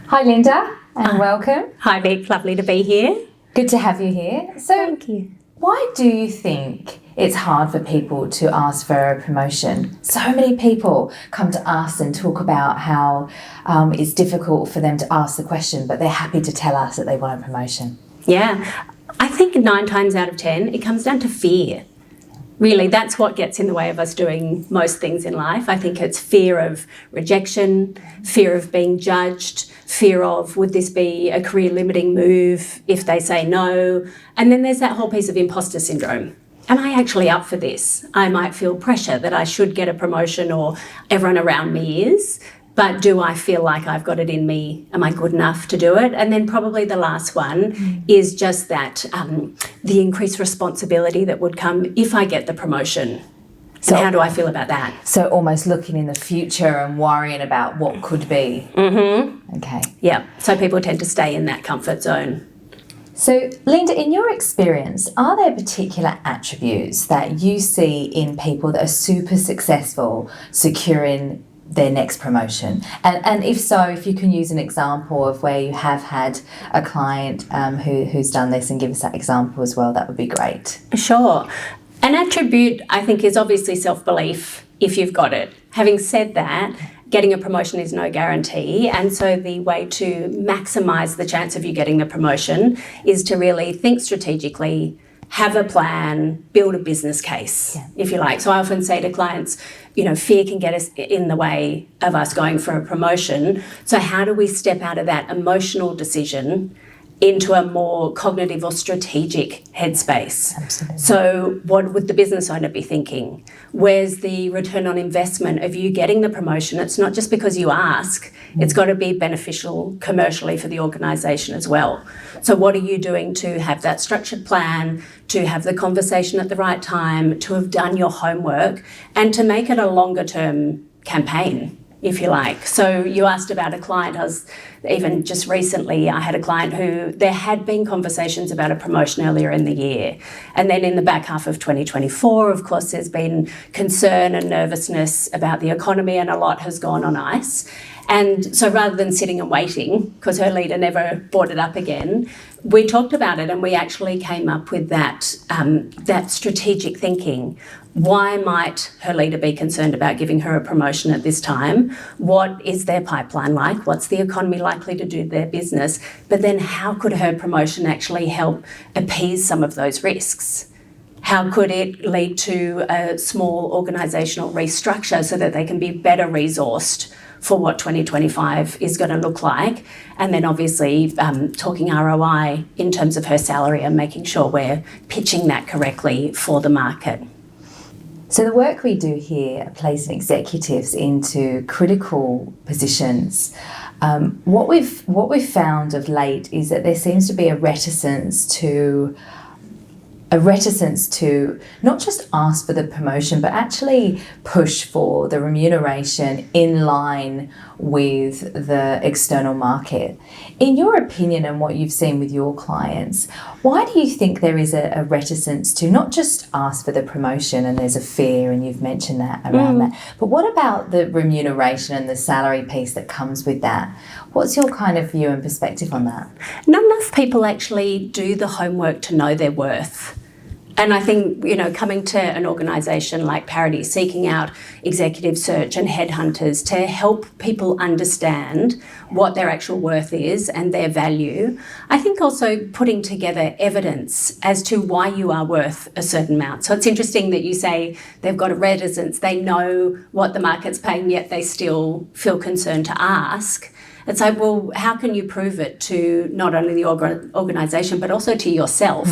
Hi Linda, and welcome. Hi Vic, lovely to be here. Good to have you here. So, Thank you. why do you think it's hard for people to ask for a promotion? So many people come to us and talk about how it's difficult for them to ask the question, but they're happy to tell us that they want a promotion. Yeah, I think 9 times out of 10 it comes down to fear. Really, that's what gets in the way of us doing most things in life. I think it's fear of rejection, fear of being judged, fear of would this be a career limiting move if they say no. And then there's that whole piece of imposter syndrome. Am I actually up for this? I might feel pressure that I should get a promotion or everyone around me is. But do I feel like I've got it in me? Am I good enough to do it? And then probably the last one is just that the increased responsibility that would come if I get the promotion. So how do I feel about that? So almost looking in the future and worrying about what could be. Mm-hmm. Okay. Yeah, so people tend to stay in that comfort zone. So, Linda, in your experience, are there particular attributes that you see in people that are super successful securing their next promotion? And if so, if you can use an example of where you have had a client who's done this and give us that example as well, that would be great. Sure. An attribute, I think, is obviously self-belief if you've got it. Having said that, getting a promotion is no guarantee, and so the way to maximise the chance of you getting the promotion is to really think strategically, have a plan, build a business case, if you like. So I often say to clients, fear can get us in the way of us going for a promotion. So how do we step out of that emotional decision into a more cognitive or strategic headspace? Absolutely. So what would the business owner be thinking? Where's the return on investment of you getting the promotion? It's not just because you ask, it's got to be beneficial commercially for the organisation as well. So what are you doing to have that structured plan, to have the conversation at the right time, to have done your homework, and to make it a longer term campaign, if you like. So you asked about a client. Even just recently, I had a client who there had been conversations about a promotion earlier in the year. And then in the back half of 2024, of course, there's been concern and nervousness about the economy, and a lot has gone on ice. And so rather than sitting and waiting, because her leader never brought it up again, we talked about it and we actually came up with that strategic thinking. Why might her leader be concerned about giving her a promotion at this time? What is their pipeline like? What's the economy likely to do to their business? But then how could her promotion actually help appease some of those risks? How could it lead to a small organisational restructure so that they can be better resourced for what 2025 is going to look like? And then obviously talking ROI in terms of her salary and making sure we're pitching that correctly for the market. So the work we do here, placing executives into critical positions, what we've found of late is that there seems to be a reticence to not just ask for the promotion, but actually push for the remuneration in line with the external market. In your opinion and what you've seen with your clients, why do you think there is a reticence to not just ask for the promotion, and there's a fear, and you've mentioned that around that, but what about the remuneration and the salary piece that comes with that? What's your kind of view and perspective on that? Not enough people actually do the homework to know their worth. And I think, coming to an organisation like Parity, seeking out executive search and headhunters to help people understand what their actual worth is and their value. I think also putting together evidence as to why you are worth a certain amount. So it's interesting that you say they've got a reticence, they know what the market's paying, yet they still feel concerned to ask. It's like, well, how can you prove it to not only the organisation, but also to yourself?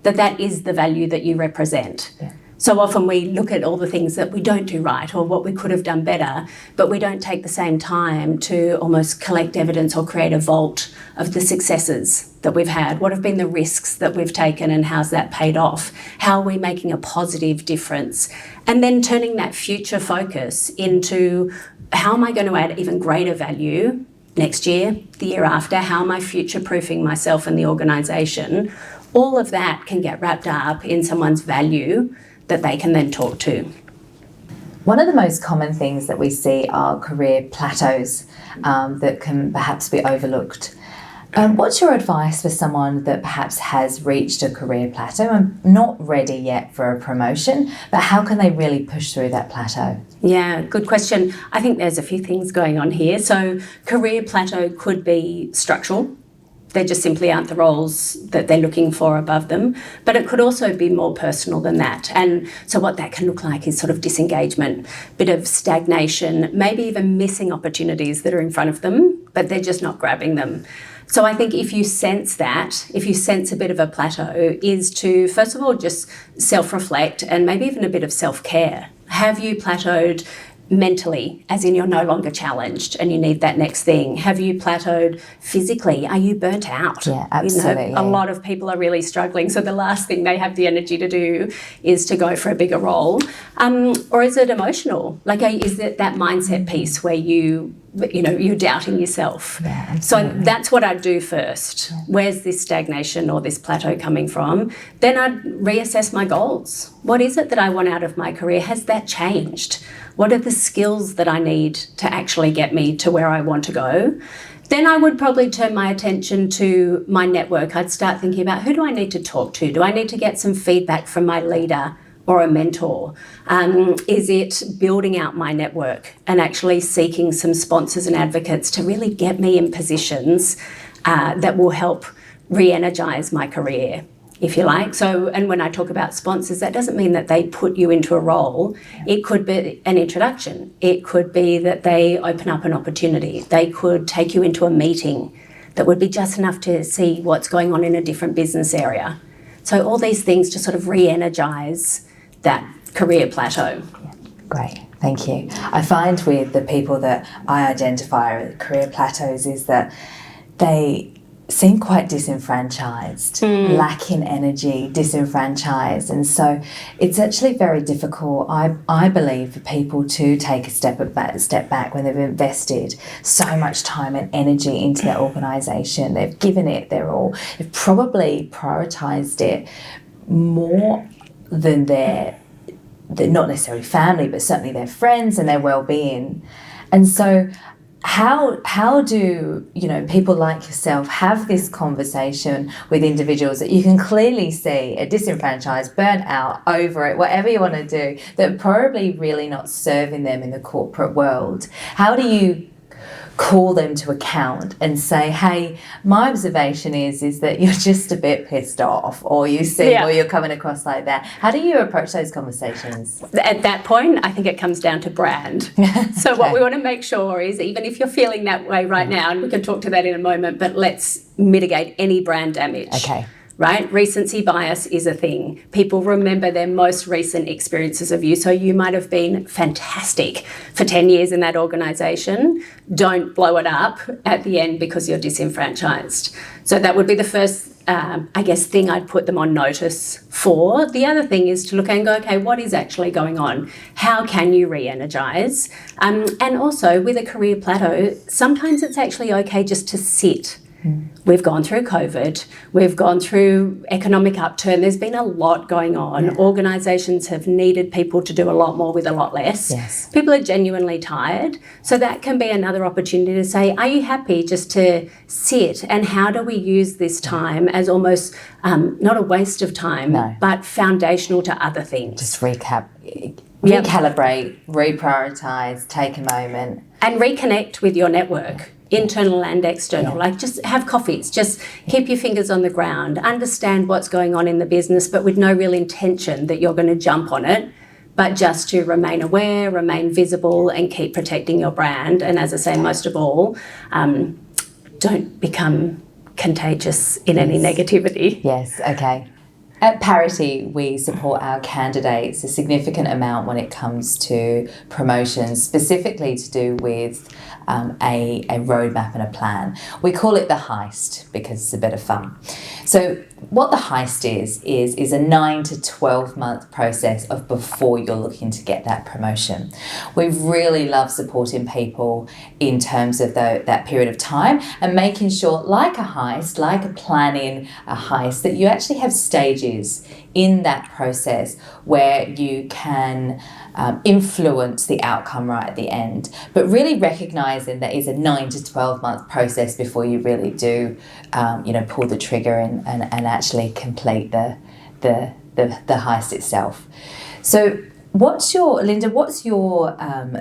That is the value that you represent. Yeah. So often we look at all the things that we don't do right or what we could have done better, but we don't take the same time to almost collect evidence or create a vault of the successes that we've had. What have been the risks that we've taken and how's that paid off? How are we making a positive difference? And then turning that future focus into how am I going to add even greater value next year, the year after? How am I future-proofing myself and the organisation? All of that can get wrapped up in someone's value that they can then talk to. One of the most common things that we see are career plateaus that can perhaps be overlooked. What's your advice for someone that perhaps has reached a career plateau and not ready yet for a promotion, but how can they really push through that plateau? Yeah, good question. I think there's a few things going on here. So career plateau could be structural. There just simply aren't the roles that they're looking for above them. But it could also be more personal than that. And so what that can look like is sort of disengagement, bit of stagnation, maybe even missing opportunities that are in front of them, but they're just not grabbing them. So I think if you sense that, if you sense a bit of a plateau, is to, first of all, just self-reflect and maybe even a bit of self-care. Have you plateaued mentally, as in you're no longer challenged and you need that next thing? Have you plateaued physically? Are you burnt out? Yeah, absolutely. A lot of people are really struggling. So the last thing they have the energy to do is to go for a bigger role. Or is it emotional? Like, is it that mindset piece where you're doubting yourself? Yeah, absolutely. So that's what I'd do first. Yeah. Where's this stagnation or this plateau coming from? Then I'd reassess my goals. What is it that I want out of my career? Has that changed? What are the skills that I need to actually get me to where I want to go? Then I would probably turn my attention to my network. I'd start thinking about, who do I need to talk to? Do I need to get some feedback from my leader or a mentor? Is it building out my network and actually seeking some sponsors and advocates to really get me in positions that will help re-energise my career, if you like? So, and when I talk about sponsors, that doesn't mean that they put you into a role. It could be an introduction. It could be that they open up an opportunity. They could take you into a meeting that would be just enough to see what's going on in a different business area. So all these things to sort of re-energise that career plateau. Yeah, great, thank you. I find with the people that I identify as career plateaus is that they seem quite disenfranchised, lacking energy, disenfranchised. And so it's actually very difficult, I believe, for people to take a step back when they've invested so much time and energy into their organisation. They've given it their all. They've probably prioritised it more than their not necessarily family, but certainly their friends and their well-being. And so how do people like yourself have this conversation with individuals that you can clearly see are disenfranchised, burnt out, over it, whatever you want to do, that are probably really not serving them in the corporate world? How do you call them to account and say, hey, my observation is that you're just a bit pissed off, or you seem, or you're coming across like that? How do you approach those conversations? At that point, I think it comes down to brand. So okay. What we want to make sure is, even if you're feeling that way right now, and we can talk to that in a moment, but let's mitigate any brand damage. Okay. Right? Recency bias is a thing. People remember their most recent experiences of you. So you might have been fantastic for 10 years in that organisation. Don't blow it up at the end because you're disenfranchised. So that would be the first, thing I'd put them on notice for. The other thing is to look and go, okay, what is actually going on? How can you re-energise? And also with a career plateau, sometimes it's actually okay just to sit. We've gone through COVID, we've gone through economic upturn, there's been a lot going on. Yeah. Organisations have needed people to do a lot more with a lot less. Yes. People are genuinely tired. So that can be another opportunity to say, are you happy just to sit, and how do we use this time as almost not a waste of time, but foundational to other things? Just recalibrate, reprioritise, take a moment. And reconnect with your network. Internal and external, like just have coffees, just keep your fingers on the ground, understand what's going on in the business, but with no real intention that you're going to jump on it, but just to remain aware, remain visible, and keep protecting your brand. And as I say, most of all, don't become contagious in any negativity. Yes, okay. At Parity, we support our candidates a significant amount when it comes to promotions, specifically to do with a roadmap and a plan. We call it the heist because it's a bit of fun. So what the heist is a 9 to 12 month process of before you're looking to get that promotion. We really love supporting people in terms of that period of time and making sure, like a heist, like planning a heist, that you actually have stages stages in that process where you can influence the outcome right at the end, but really recognizing that it's a 9 to 12 month process before you really do, pull the trigger and actually complete the heist itself. So what's your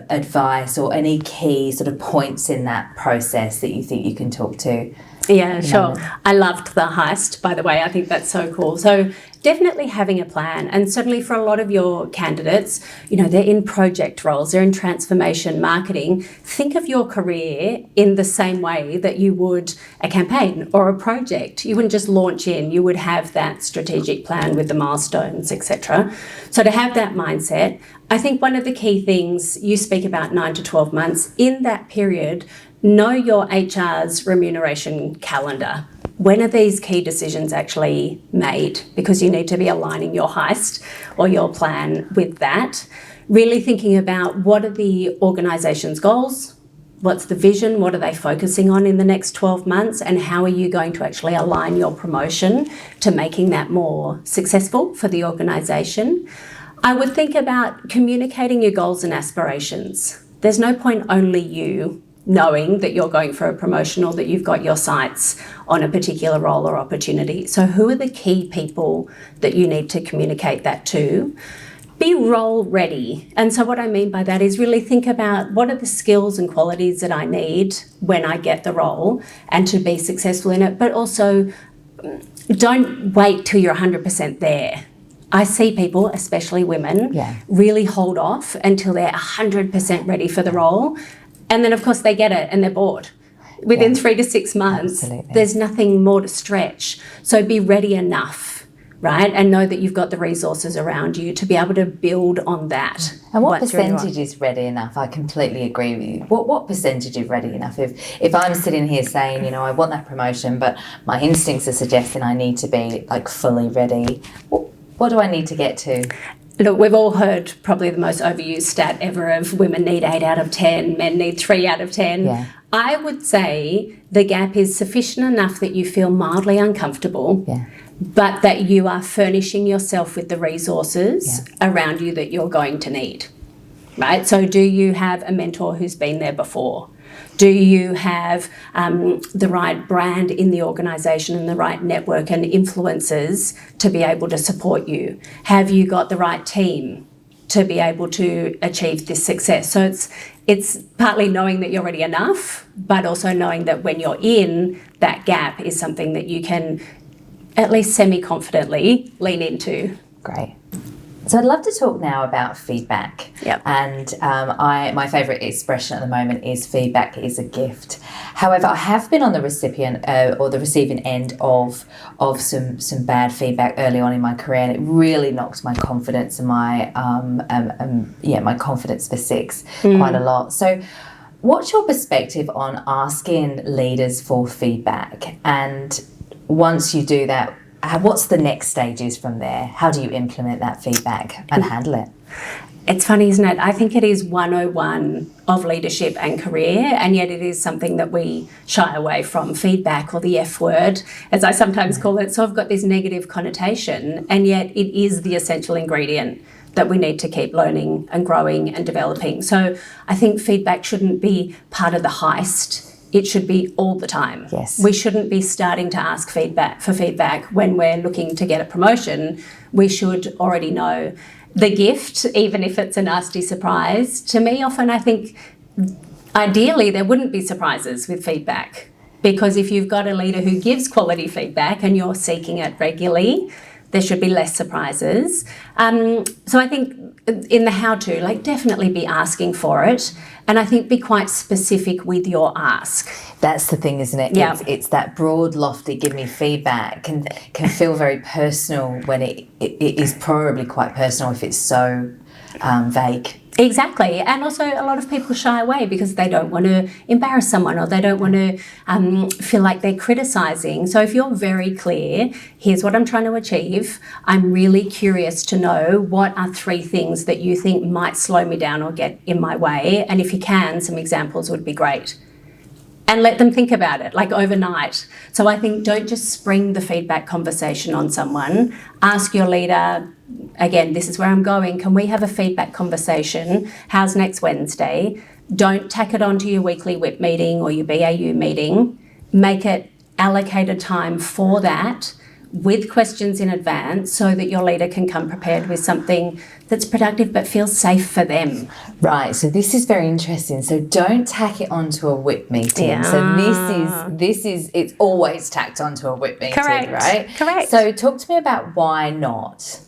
advice or any key sort of points in that process that you think you can talk to? Yeah, sure. I loved the heist, by the way. I think that's so cool. So definitely having a plan, and certainly for a lot of your candidates, they're in project roles, they're in transformation marketing. Think of your career in the same way that you would a campaign or a project. You wouldn't just launch in, you would have that strategic plan with the milestones, etc. So to have that mindset, I think one of the key things, you speak about 9 to 12 months, in that period, know your HR's remuneration calendar. When are these key decisions actually made? Because you need to be aligning your heist or your plan with that. Really thinking about what are the organisation's goals, what's the vision, what are they focusing on in the next 12 months, and how are you going to actually align your promotion to making that more successful for the organisation. I would think about communicating your goals and aspirations. There's no point only you knowing that you're going for a promotion or that you've got your sights on a particular role or opportunity. So who are the key people that you need to communicate that to? Be role ready. And so what I mean by that is really think about what are the skills and qualities that I need when I get the role and to be successful in it, but also don't wait till you're 100% there. I see people, especially women, really hold off until they're 100% ready for the role. And then, of course, they get it and they're bored. Within 3 to 6 months, there's nothing more to stretch. So be ready enough, right? And know that you've got the resources around you to be able to build on that. And what percentage is ready enough? I completely agree with you. What percentage is ready enough? If I'm sitting here saying, I want that promotion, but my instincts are suggesting I need to be fully ready, what do I need to get to? Look, we've all heard probably the most overused stat ever of women need 8 out of 10, men need 3 out of 10. Yeah. I would say the gap is sufficient enough that you feel mildly uncomfortable, but that you are furnishing yourself with the resources around you that you're going to need, right? So do you have a mentor who's been there before? Do you have the right brand in the organisation and the right network and influencers to be able to support you? Have you got the right team to be able to achieve this success? So it's partly knowing that you're ready enough, but also knowing that when you're in, that gap is something that you can at least semi-confidently lean into. Great. So I'd love to talk now about feedback. Yep. And my favourite expression at the moment is feedback is a gift. However, I have been on the recipient or the receiving end of some bad feedback early on in my career, and it really knocked my confidence and my confidence for six quite a lot. So what's your perspective on asking leaders for feedback? And once you do that, what's the next stages from there? How do you implement that feedback and handle it? It's funny, isn't it? I think it is 101 of leadership and career, and yet it is something that we shy away from. Feedback, or the F word, as I sometimes call it. So I've got this negative connotation, and yet it is the essential ingredient that we need to keep learning and growing and developing. So I think feedback shouldn't be part of the heist. It should be all the time. Yes. We shouldn't be starting to ask feedback when we're looking to get a promotion. We should already know the gift, even if it's a nasty surprise. To me, often I think ideally there wouldn't be surprises with feedback, because if you've got a leader who gives quality feedback and you're seeking it regularly, there should be less surprises. So I think in the how-to, definitely be asking for it. And I think be quite specific with your ask. That's the thing, isn't it? Yeah. It's that broad, lofty, give me feedback can feel very personal when it is probably quite personal if it's so vague. Exactly. And also a lot of people shy away because they don't want to embarrass someone, or they don't want to feel like they're criticising. So if you're very clear, here's what I'm trying to achieve. I'm really curious to know what are 3 things that you think might slow me down or get in my way. And if you can, some examples would be great. and let them think about it, like overnight. So I think don't just spring the feedback conversation on someone. Ask your leader, again, this is where I'm going. Can we have a feedback conversation? How's next Wednesday? Don't tack it onto your weekly WIP meeting or your BAU meeting. Make it allocated time for that with questions in advance so that your leader can come prepared with something that's productive but feels safe for them. Right, so this is very interesting. So don't tack it onto a WIP meeting. Yeah. So this is it's always tacked onto a WIP meeting, Correct. right? Correct. So talk to me about why not.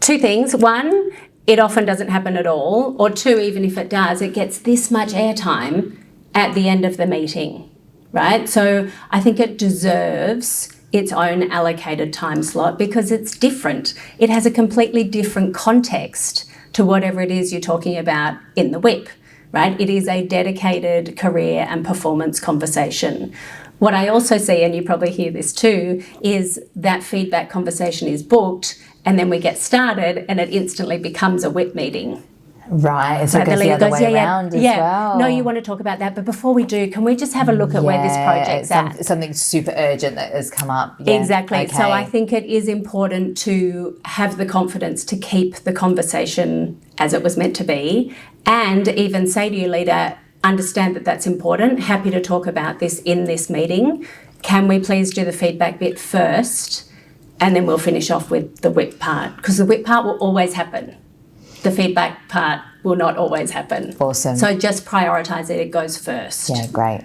Two things. One, it often doesn't happen at all. Or two, even if it does, it gets this much airtime at the end of the meeting, right? So I think it deserves its own allocated time slot because it's different. It has a completely different context to whatever it is you're talking about in the WIP, right? It is a dedicated career and performance conversation. What I also see, and you probably hear this too, is that feedback conversation is booked and then we get started and it instantly becomes a WIP meeting. Right, so it goes the other way around as well. No, you want to talk about that, but before we do, can we just have a look at where this project's at? Something super urgent that has come up. Yeah. Exactly. Okay. So I think it is important to have the confidence to keep the conversation as it was meant to be, and even say to your leader, understand that that's important, happy to talk about this in this meeting. Can we please do the feedback bit first, and then we'll finish off with the WIP part, because the WIP part will always happen. The feedback part will not always happen. Awesome. So just prioritise it goes first. Yeah, great.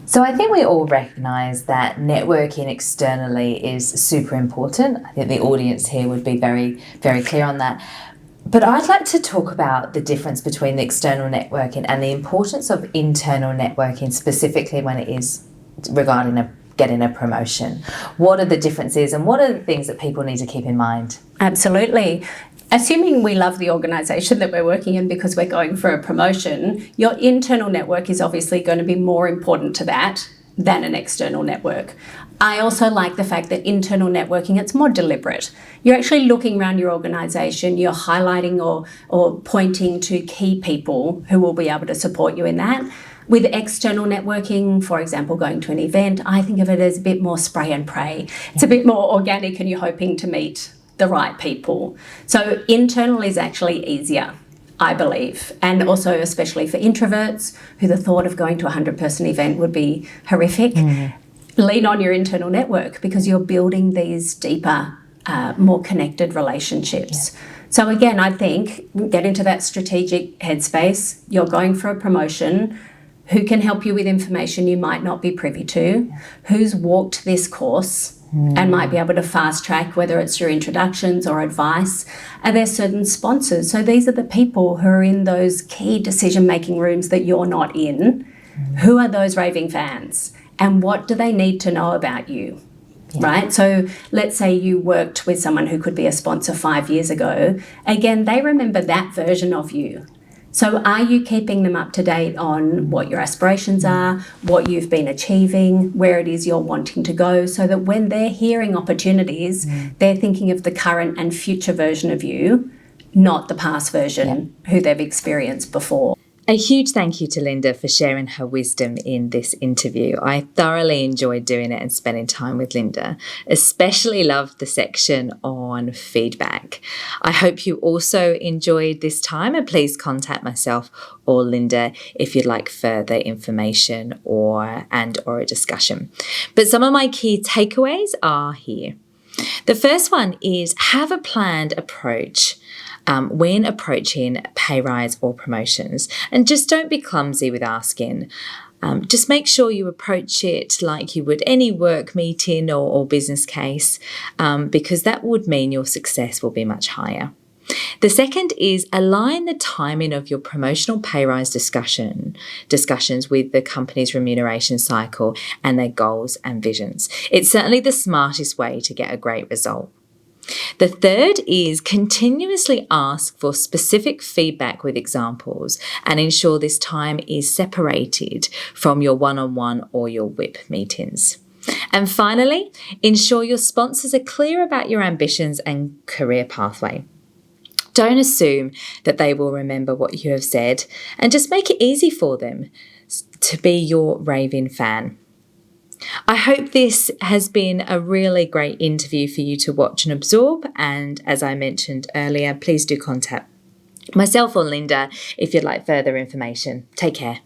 So I think we all recognise that networking externally is super important. I think the audience here would be very, very clear on that. But I'd like to talk about the difference between the external networking and the importance of internal networking, specifically when it is regarding getting a promotion. What are the differences and what are the things that people need to keep in mind? Absolutely. Assuming we love the organisation that we're working in because we're going for a promotion, your internal network is obviously going to be more important to that than an external network. I also like the fact that internal networking, it's more deliberate. You're actually looking around your organisation, you're highlighting or pointing to key people who will be able to support you in that. With external networking, for example, going to an event, I think of it as a bit more spray and pray. It's a bit more organic and you're hoping to meet the right people. So internal is actually easier, I believe, and also especially for introverts who the thought of going to a 100-person event would be horrific. Lean on your internal network because you're building these deeper, more connected relationships. Yeah. So again, I think get into that strategic headspace. You're going for a promotion. Who can help you with information you might not be privy to? Who's walked this course and might be able to fast track, whether it's your introductions or advice? Are there certain sponsors? So these are the people who are in those key decision-making rooms that you're not in. Who are those raving fans? And what do they need to know about you? Yeah. Right? So let's say you worked with someone who could be a sponsor 5 years ago. Again, they remember that version of you. So are you keeping them up to date on what your aspirations are, what you've been achieving, where it is you're wanting to go, so that when they're hearing opportunities, they're thinking of the current and future version of you, not the past version who they've experienced before. A huge thank you to Linda for sharing her wisdom in this interview. I thoroughly enjoyed doing it and spending time with Linda. Especially loved the section on feedback. I hope you also enjoyed this time, and please contact myself or Linda if you'd like further information or a discussion. But some of my key takeaways are here. The first one is have a planned approach when approaching pay rise or promotions, and just don't be clumsy with asking. Just make sure you approach it like you would any work meeting or business case, because that would mean your success will be much higher. The second is align the timing of your promotional pay rise discussions with the company's remuneration cycle and their goals and visions. It's certainly the smartest way to get a great result. The third is continuously ask for specific feedback with examples and ensure this time is separated from your one-on-one or your WIP meetings. And finally, ensure your sponsors are clear about your ambitions and career pathway. Don't assume that they will remember what you have said, and just make it easy for them to be your raving fan. I hope this has been a really great interview for you to watch and absorb. And as I mentioned earlier, please do contact myself or Linda if you'd like further information. Take care.